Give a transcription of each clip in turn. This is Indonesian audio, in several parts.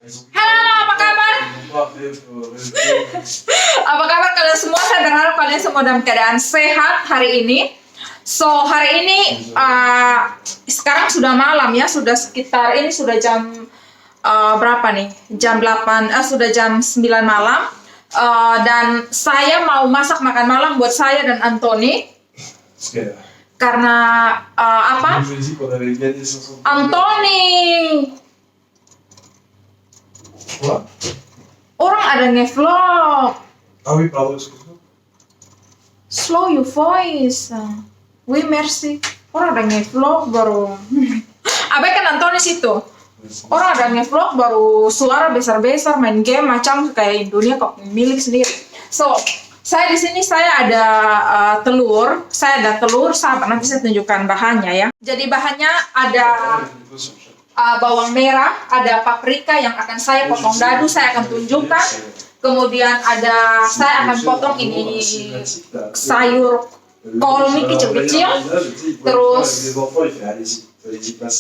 Halo, apa kabar? Apa kabar kalian semua? Saya berharap kalian semua dalam keadaan sehat hari ini. So, hari ini sekarang sudah malam ya, sudah sekitar ini sudah jam berapa nih? Jam 8, sudah jam 9 malam. Dan saya mau masak makan malam buat saya dan Anthony. Karena apa? Anthony, orang ada nge-vlog. Slow your voice. Oui, merci. Orang ada nge-vlog baru. Abaikan Anthony situ. Orang ada nge-vlog baru suara besar-besar main game macam kayak dunia kok milik sendiri. So, saya di sini saya ada telur. Saya ada telur, sahabat nanti saya tunjukkan bahannya ya. Jadi bahannya ada bawang merah, ada paprika yang akan saya potong dadu, saya akan tunjukkan. Kemudian ada saya akan potong ini sayur kol ini kecil-kecil. Terus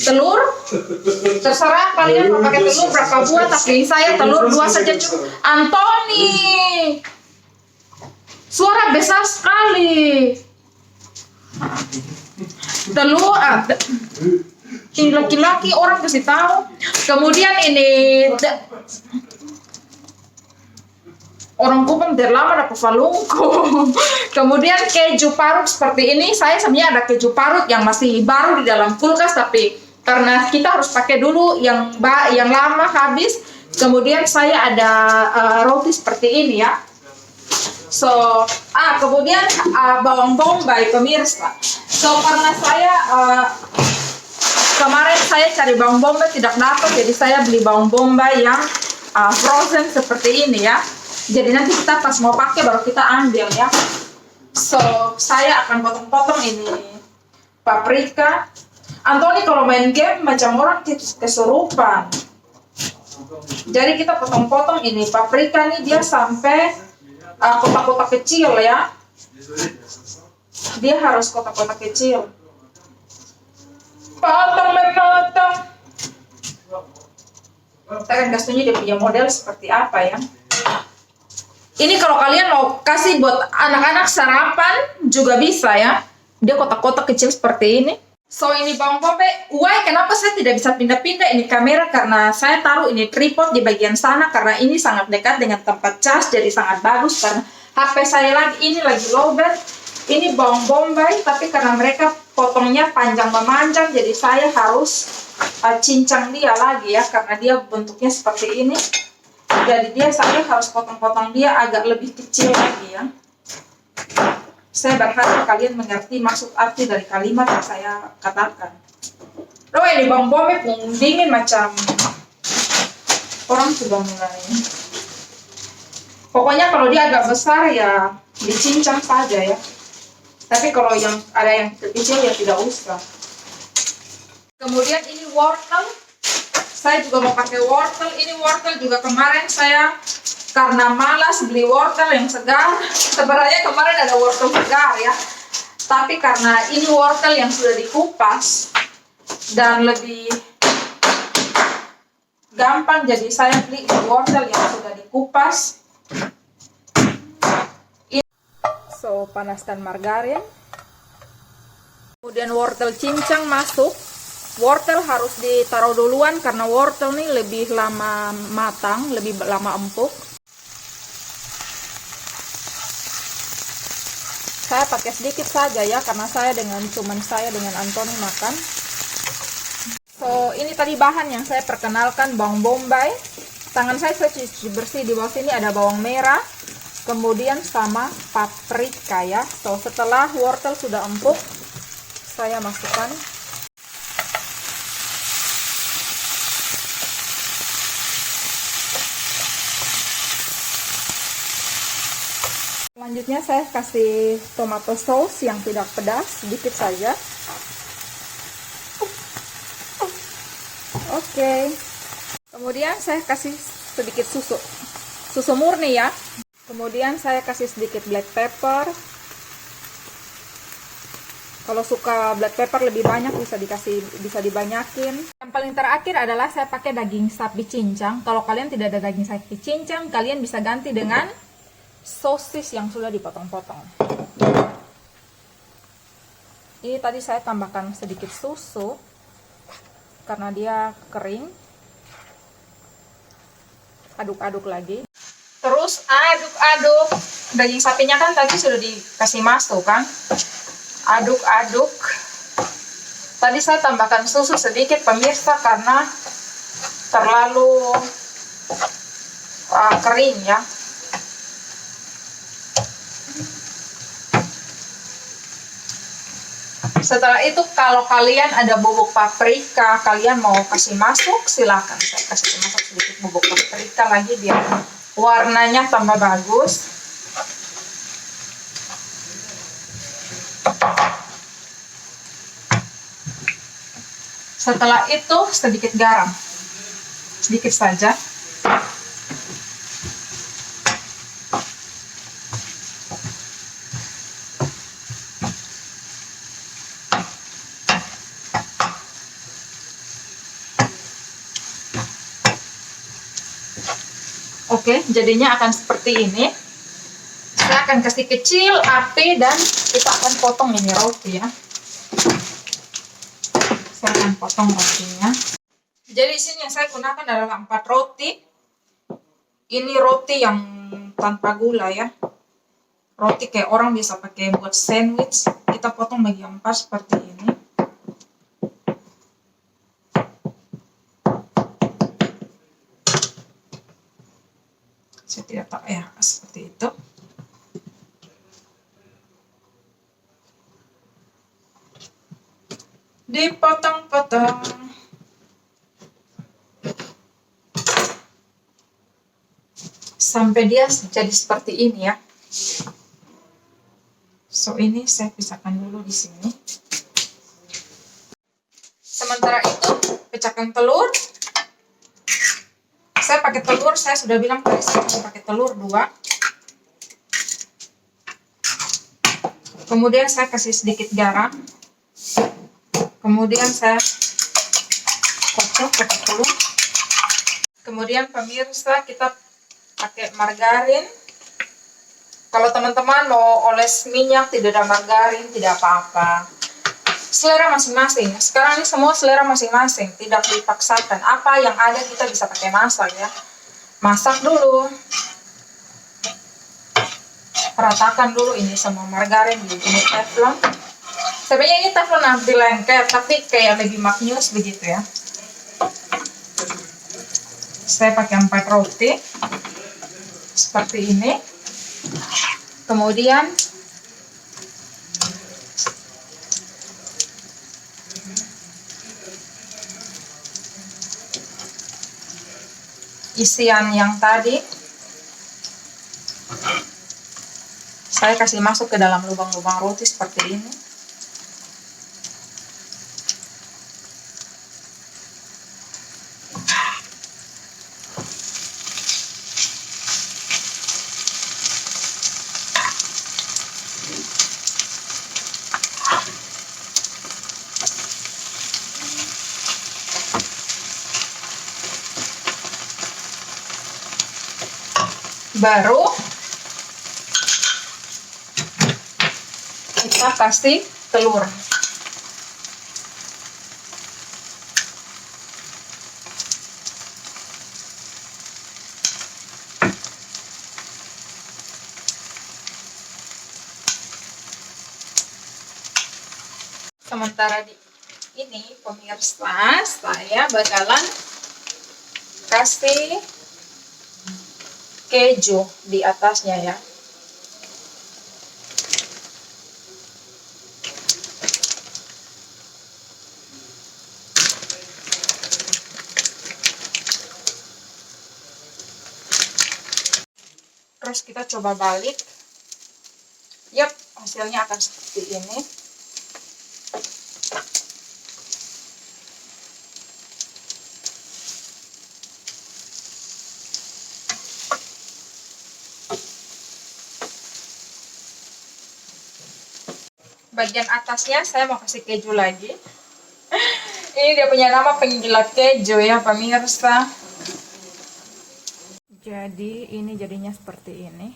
telur, terserah kalian mau pakai telur berapa buah, tapi saya telur 2 saja cukup. Anthony, suara besar sekali. Telur, ini laki-laki orang kasih tahu. Kemudian ini orang Kupang terlama dapat falungku. Kemudian keju parut seperti ini. Saya sebenarnya ada keju parut yang masih baru di dalam kulkas, tapi karena kita harus pakai dulu yang lama habis. Kemudian saya ada roti seperti ini ya. So, kemudian bawang bombay pemirsa. So, karena saya kemarin saya cari bawang bombay tidak dapat, jadi saya beli bawang bombay yang frozen seperti ini ya. Jadi nanti kita pas mau pakai baru kita ambil ya. So, saya akan potong-potong ini paprika. Anthony kalau main game macam orang kesurupan. Jadi kita potong-potong ini paprika nih, dia sampai kotak-kotak kecil ya. Dia harus kotak-kotak kecil. Potong. Saya akan kasih dia punya model seperti apa ya. Ini kalau kalian mau kasih buat anak-anak sarapan juga bisa ya. Dia kotak-kotak kecil seperti ini. So ini bawang bombay. Why kenapa saya tidak bisa pindah-pindah ini kamera? Karena saya taruh ini tripod di bagian sana karena ini sangat dekat dengan tempat cas, jadi sangat bagus karena HP saya lagi lowbat. Ini bawang bombay, tapi karena mereka potongnya panjang memanjang, jadi saya harus cincang dia lagi ya, karena dia bentuknya seperti ini. Jadi saya harus potong-potong dia agak lebih kecil lagi ya. Saya berharap kalian mengerti maksud arti dari kalimat yang saya katakan. Loh, ini bawang bombay pun dingin macam orang sudah mulai. Pokoknya kalau dia agak besar ya dicincang saja ya. Tapi kalau yang ada yang kecil ya tidak usah. Kemudian ini wortel. Saya juga mau pakai wortel. Ini wortel juga kemarin saya karena malas beli wortel yang segar. Sebenarnya kemarin ada wortel segar ya. Tapi karena ini wortel yang sudah dikupas dan lebih gampang, jadi saya beli wortel yang sudah dikupas. So, panaskan margarin. Kemudian wortel cincang masuk. Wortel harus ditaruh duluan karena wortel nih lebih lama matang, lebih lama empuk. Saya pakai sedikit saja ya, karena saya cuman saya dengan Anthony makan. So, ini tadi bahan yang saya perkenalkan, bawang bombay. Tangan saya cuci bersih, di bawah sini ada bawang merah. Kemudian sama paprika ya. So, setelah wortel sudah empuk, saya masukkan selanjutnya saya kasih tomato sauce yang tidak pedas, sedikit saja. Oke. Kemudian saya kasih sedikit susu murni ya. Kemudian saya kasih sedikit black pepper. Kalau suka black pepper lebih banyak bisa dibanyakin. Yang paling terakhir adalah saya pakai daging sapi cincang. Kalau kalian tidak ada daging sapi cincang, kalian bisa ganti dengan sosis yang sudah dipotong-potong. Ini tadi saya tambahkan sedikit susu karena dia kering. Aduk-aduk lagi. Terus aduk-aduk. Daging sapinya kan tadi sudah dikasih masuk kan. Aduk-aduk. Tadi saya tambahkan susu sedikit pemirsa karena terlalu kering ya. Setelah itu kalau kalian ada bubuk paprika, kalian mau kasih masuk silakan. Saya kasih masuk sedikit bubuk paprika lagi biar warnanya tambah bagus. Setelah itu sedikit garam, sedikit saja. Oke, jadinya akan seperti ini. Saya akan kasih kecil api dan kita akan potong ini roti ya. Saya akan potong rotinya. Jadi sini yang saya gunakan adalah 4 roti. Ini roti yang tanpa gula ya. Roti kayak orang bisa pakai buat sandwich. Kita potong bagi 4 seperti ini. Saya tidak tahu ya, seperti itu. Dipotong-potong. Sampai dia jadi seperti ini ya. So ini saya pisahkan dulu di sini. Sementara itu pecahkan telur. Saya pakai telur, saya sudah bilang tadi saya pakai telur 2. Kemudian saya kasih sedikit garam. Kemudian saya kocok dulu. Kemudian pemirsa kita pakai margarin. Kalau teman-teman mau oles minyak tidak ada margarin tidak apa-apa. Selera masing-masing. Sekarang ini semua selera masing-masing, tidak dipaksakan. Apa yang ada kita bisa pakai masak ya. Masak dulu. Ratakan dulu ini semua margarin di ini teflon. Sebenarnya ini teflon anti lengket, tapi kayak lebih maknyus begitu ya. Saya pakai 4 roti seperti ini. Kemudian isian yang tadi saya kasih masuk ke dalam lubang-lubang roti seperti ini. Baru kita kasih telur. Sementara di ini pemirsa, saya bakalan kasih keju di atasnya ya. Terus kita coba balik. Yap, hasilnya akan seperti ini. bagian atasnya saya mau kasih keju lagi. Ini dia punya nama penjilat keju ya pemirsa. Jadi ini jadinya seperti ini.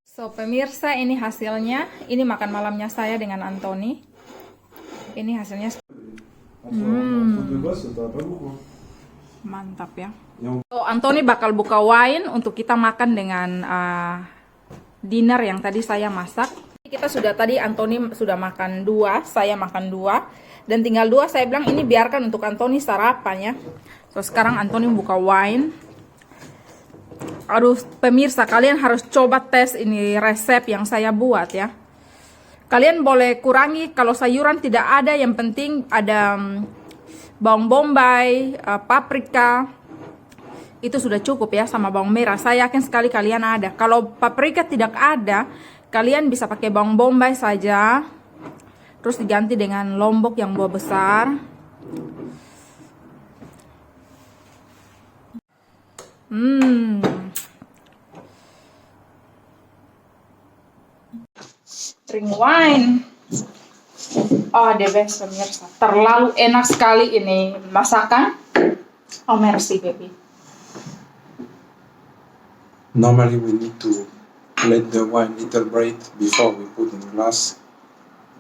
So pemirsa, ini hasilnya. Ini makan malamnya saya dengan Anthony. Ini hasilnya. Mantap ya. So Anthony bakal buka wine untuk kita makan dengan dinner yang tadi saya masak. Kita sudah tadi Anthony sudah makan 2, saya makan 2, dan tinggal 2 saya bilang ini biarkan untuk Anthony sarapan ya. So sekarang Anthony buka wine. Aduh pemirsa, kalian harus coba tes ini resep yang saya buat ya. Kalian boleh kurangi kalau sayuran tidak ada, yang penting ada bawang bombay, paprika. Itu sudah cukup ya, sama bawang merah. Saya yakin sekali kalian ada. Kalau paprika tidak ada, kalian bisa pakai bawang bombay saja. Terus diganti dengan lombok yang buah besar. Drink wine. Oh, the best pemirsa. Terlalu enak sekali ini masakan. Oh, merci baby. Normally we need to let the wine little break before we put in glass.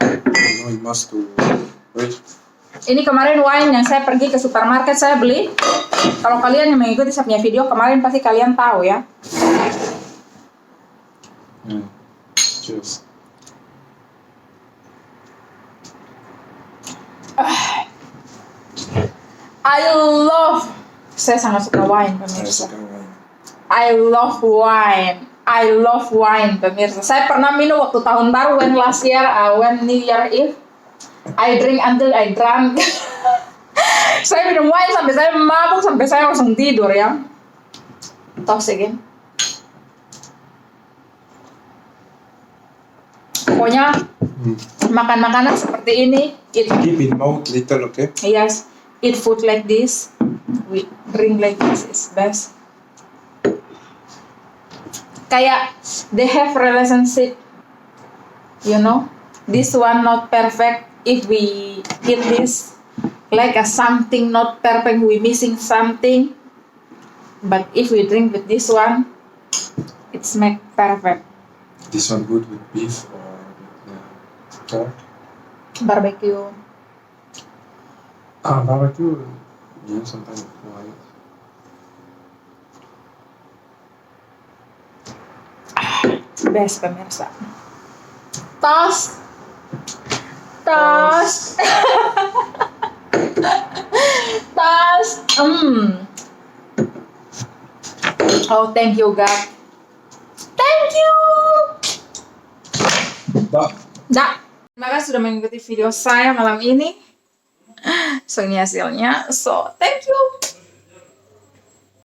You know, it must to break. Ini kemarin wine yang saya pergi ke supermarket saya beli. Kalau kalian yang mengikuti saya punya video kemarin pasti kalian tahu ya. Cheers. Saya sangat suka wine pemirsa. Suka wine. I love wine pemirsa. Saya pernah minum waktu tahun baru, when last year, when New Year Eve, I drink until I drunk. Saya minum wine sampai saya mabuk, sampai saya langsung tidur ya. Toast again. Pokoknya makan makanan seperti ini. Keep in mouth little, okay? Yes, eat food like this, we drink like this is best. Kayak they have relationship, you know. This one not perfect. If we eat this like a something not perfect, we missing something. But if we drink with this one, it's make perfect. This one good with beef or with pork? Barbecue. Barbecue. Yeah, sometimes white. Best pemirsa. Tos. Tos. Tos. Oh, thank you God. Thank you. Dah. Terima kasih sudah mengikuti video saya malam ini. So ini hasilnya. So thank you.